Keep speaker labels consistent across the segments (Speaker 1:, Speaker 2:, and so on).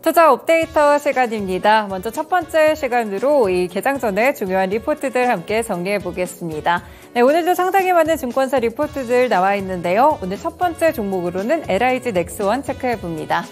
Speaker 1: 투자 업데이터 시간입니다. 먼저 첫 번째 시간으로 이 개장 전에 중요한 리포트들 함께 정리해 보겠습니다. 네, 오늘도 상당히 많은 증권사 리포트들 나와 있는데요. 오늘 첫 번째 종목으로는 LIG 넥스원 체크해 봅니다.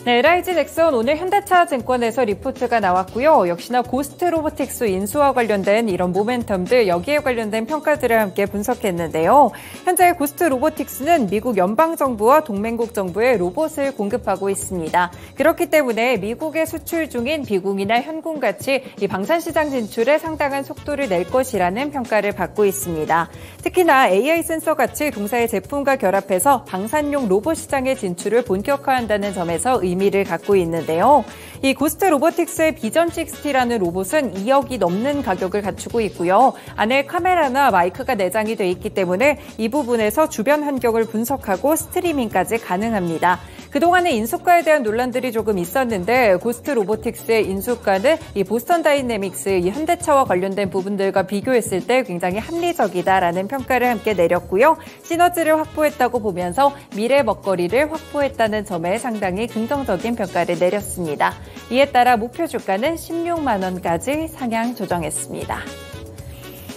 Speaker 1: 네, LIG 넥스원 오늘 현대차 증권에서 리포트가 나왔고요. 역시나 고스트 로보틱스 인수와 관련된 이런 모멘텀들 여기에 관련된 평가들을 함께 분석했는데요. 현재 고스트 로보틱스는 미국 연방정부와 동맹국 정부에 로봇을 공급하고 있습니다. 그렇기 때문에 미국에 수출 중인 비공이나 현금같이 이 방산시장 진출에 상당한 속도를 낼 것이라는 평가를 받고 있습니다. 특히나 AI 센서같이 동사의 제품과 결합해서 방산용 로봇 시장의 진출을 본격화한다는 점에서 의미를 갖고 있는데요. 이 고스트 로보틱스의 비전 60라는 로봇은 2억이 넘는 가격을 갖추고 있고요. 안에 카메라나 마이크가 내장이 돼 있기 때문에 이 부분에서 주변 환경을 분석하고 스트리밍까지 가능합니다. 그동안의 인수가에 대한 논란들이 조금 있었는데 고스트 로보틱스의 인수가는 이 보스턴 다이내믹스, 이 현대차와 관련된 부분들과 비교했을 때 굉장히 합리적이다라는 평가를 함께 내렸고요. 시너지를 확보했다고 보면서 미래 먹거리를 확보했다는 점에 상당히 긍정적인 평가를 내렸습니다. 이에 따라 목표 주가는 16만 원까지 상향 조정했습니다.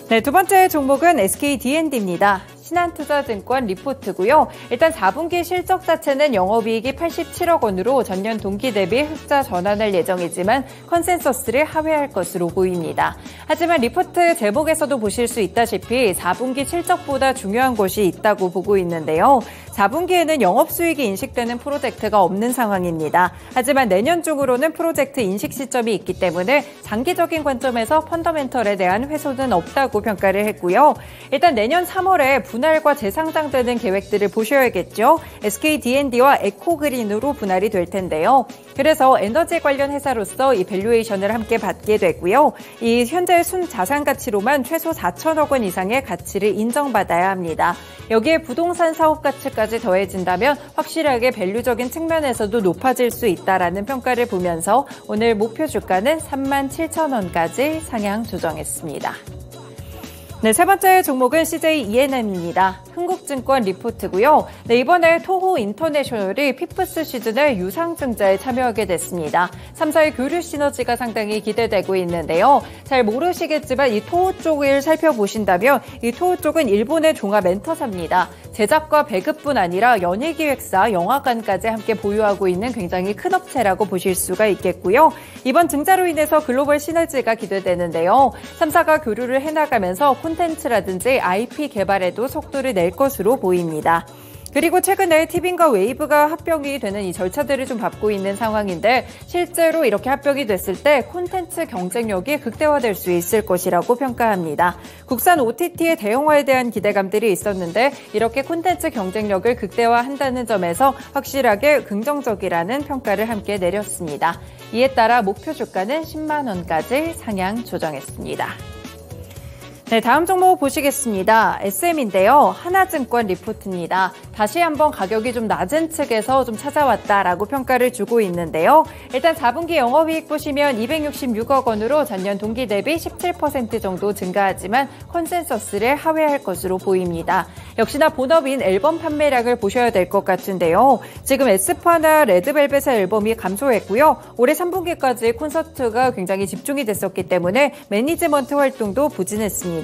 Speaker 1: 네, 두 번째 종목은 SKD&D입니다. 신한투자증권 리포트고요. 일단 4분기 실적 자체는 영업이익이 87억 원으로 전년 동기 대비 흑자 전환할 예정이지만 컨센서스를 하회할 것으로 보입니다. 하지만 리포트 제목에서도 보실 수 있다시피 4분기 실적보다 중요한 것이 있다고 보고 있는데요. 4분기에는 영업수익이 인식되는 프로젝트가 없는 상황입니다. 하지만 내년 중으로는 프로젝트 인식 시점이 있기 때문에 장기적인 관점에서 펀더멘털에 대한 훼손은 없다고 평가를 했고요. 일단 내년 3월에 분할과 재상장되는 계획들을 보셔야겠죠. SKD&D와 에코그린으로 분할이 될 텐데요. 그래서 에너지 관련 회사로서 이 밸류에이션을 함께 받게 되고요. 이 현재 순자산 가치로만 최소 4천억 원 이상의 가치를 인정받아야 합니다. 여기에 부동산 사업 가치까지 더해진다면 확실하게 밸류적인 측면에서도 높아질 수 있다라는 평가를 보면서 오늘 목표 주가는 37,000원까지 상향 조정했습니다. 네, 세 번째 종목은 CJ ENM입니다. 흥국증권 리포트고요. 네, 이번에 토호 인터내셔널이 피프스 시즌에 유상증자에 참여하게 됐습니다. 3사의 교류 시너지가 상당히 기대되고 있는데요. 잘 모르시겠지만 이 토호 쪽을 살펴보신다면 이 토호 쪽은 일본의 종합 엔터사입니다. 제작과 배급뿐 아니라 연예기획사, 영화관까지 함께 보유하고 있는 굉장히 큰 업체라고 보실 수가 있겠고요. 이번 증자로 인해서 글로벌 시너지가 기대되는데요. 3사가 교류를 해나가면서 콘텐츠라든지 IP 개발에도 속도를 낼 것으로 보입니다. 그리고 최근에 티빙과 웨이브가 합병이 되는 이 절차들을 좀 밟고 있는 상황인데 실제로 이렇게 합병이 됐을 때 콘텐츠 경쟁력이 극대화될 수 있을 것이라고 평가합니다. 국산 OTT의 대형화에 대한 기대감들이 있었는데 이렇게 콘텐츠 경쟁력을 극대화한다는 점에서 확실하게 긍정적이라는 평가를 함께 내렸습니다. 이에 따라 목표 주가는 10만 원까지 상향 조정했습니다. 네, 다음 종목 보시겠습니다. SM인데요. 하나증권 리포트입니다. 다시 한번 가격이 좀 낮은 측에서 좀 찾아왔다라고 평가를 주고 있는데요. 일단 4분기 영업이익 보시면 266억 원으로 전년 동기 대비 17% 정도 증가하지만 컨센서스를 하회할 것으로 보입니다. 역시나 본업인 앨범 판매량을 보셔야 될 것 같은데요. 지금 에스파나 레드벨벳의 앨범이 감소했고요. 올해 3분기까지 콘서트가 굉장히 집중이 됐었기 때문에 매니지먼트 활동도 부진했습니다.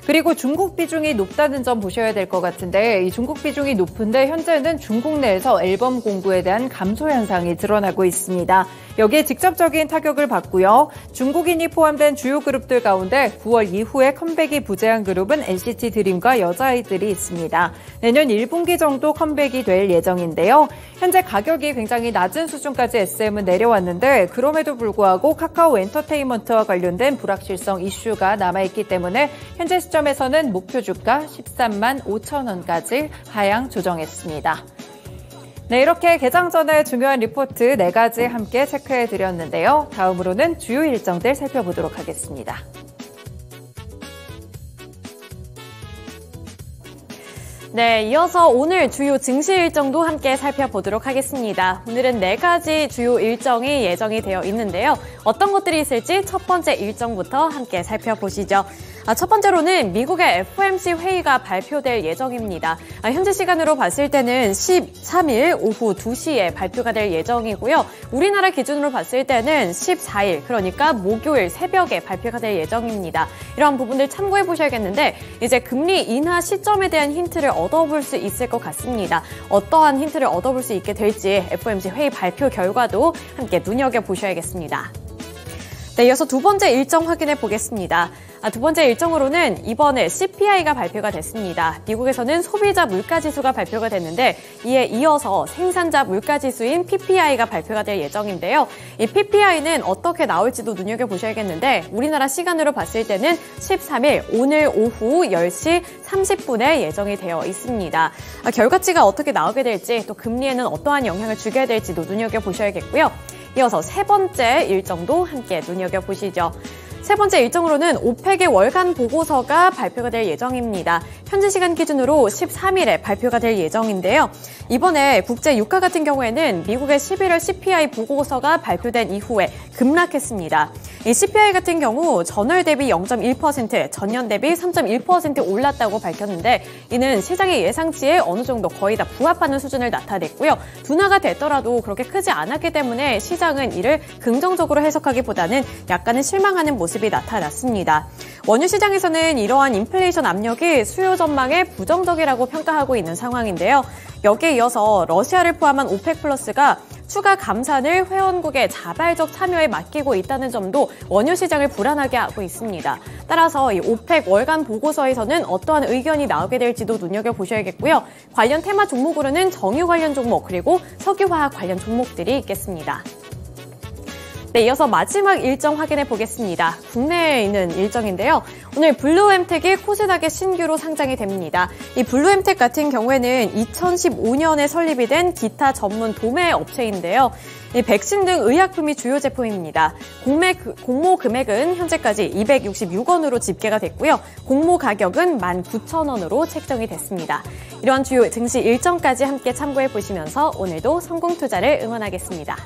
Speaker 1: 그리고 중국 비중이 높다는 점 보셔야 될 것 같은데 이 중국 비중이 높은데 현재는 중국 내에서 앨범 공구에 대한 감소 현상이 드러나고 있습니다. 여기에 직접적인 타격을 받고요. 중국인이 포함된 주요 그룹들 가운데 9월 이후에 컴백이 부재한 그룹은 NCT 드림과 여자아이들이 있습니다. 내년 1분기 정도 컴백이 될 예정인데요. 현재 가격이 굉장히 낮은 수준까지 SM은 내려왔는데 그럼에도 불구하고 카카오 엔터테인먼트와 관련된 불확실성 이슈가 남아있기 때문에 현재 시점에서는 목표 주가 13만 5천 원까지 하향 조정했습니다. 네, 이렇게 개장 전에 중요한 리포트 4가지 함께 체크해드렸는데요. 다음으로는 주요 일정들 살펴보도록 하겠습니다.
Speaker 2: 네, 이어서 오늘 주요 증시 일정도 함께 살펴보도록 하겠습니다. 오늘은 4가지 주요 일정이 예정이 되어 있는데요. 어떤 것들이 있을지 첫 번째 일정부터 함께 살펴보시죠. 첫 번째로는 미국의 FOMC 회의가 발표될 예정입니다. 현재 시간으로 봤을 때는 13일 오후 2시에 발표가 될 예정이고요. 우리나라 기준으로 봤을 때는 14일, 그러니까 목요일 새벽에 발표가 될 예정입니다. 이러한 부분들 참고해 보셔야겠는데 이제 금리 인하 시점에 대한 힌트를 얻어볼 수 있을 것 같습니다. 어떠한 힌트를 얻어볼 수 있게 될지 FOMC 회의 발표 결과도 함께 눈여겨보셔야겠습니다. 네, 이어서 두 번째 일정 확인해 보겠습니다. 두 번째 일정으로는 이번에 CPI가 발표가 됐습니다. 미국에서는 소비자 물가지수가 발표가 됐는데 이에 이어서 생산자 물가지수인 PPI가 발표가 될 예정인데요. 이 PPI는 어떻게 나올지도 눈여겨보셔야겠는데 우리나라 시간으로 봤을 때는 13일 오늘 오후 10시 30분에 예정이 되어 있습니다. 결과치가 어떻게 나오게 될지 또 금리에는 어떠한 영향을 주게 될지도 눈여겨보셔야겠고요. 이어서 세 번째 일정도 함께 눈여겨보시죠. 세 번째 일정으로는 오펙의 월간 보고서가 발표가 될 예정입니다. 현지 시간 기준으로 13일에 발표가 될 예정인데요. 이번에 국제 유가 같은 경우에는 미국의 11월 CPI 보고서가 발표된 이후에 급락했습니다. 이 CPI 같은 경우 전월 대비 0.1%, 전년 대비 3.1% 올랐다고 밝혔는데 이는 시장의 예상치에 어느 정도 거의 다 부합하는 수준을 나타냈고요. 둔화가 됐더라도 그렇게 크지 않았기 때문에 시장은 이를 긍정적으로 해석하기보다는 약간은 실망하는 모습이 나타났습니다. 원유 시장에서는 이러한 인플레이션 압력이 수요 전망에 부정적이라고 평가하고 있는 상황인데요. 여기에 이어서 러시아를 포함한 오펙 플러스가 추가 감산을 회원국의 자발적 참여에 맡기고 있다는 점도 원유 시장을 불안하게 하고 있습니다. 따라서 이 오펙 월간 보고서에서는 어떠한 의견이 나오게 될지도 눈여겨보셔야겠고요. 관련 테마 종목으로는 정유 관련 종목 그리고 석유화학 관련 종목들이 있겠습니다. 네, 이어서 마지막 일정 확인해 보겠습니다. 국내에 있는 일정인데요. 오늘 블루엠텍이 코스닥에 신규로 상장이 됩니다. 이 블루엠텍 같은 경우에는 2015년에 설립이 된 기타 전문 도매 업체인데요. 이 백신 등 의약품이 주요 제품입니다. 공모 금액은 현재까지 266원으로 집계가 됐고요. 공모 가격은 19,000원으로 책정이 됐습니다. 이러한 주요 증시 일정까지 함께 참고해 보시면서 오늘도 성공 투자를 응원하겠습니다.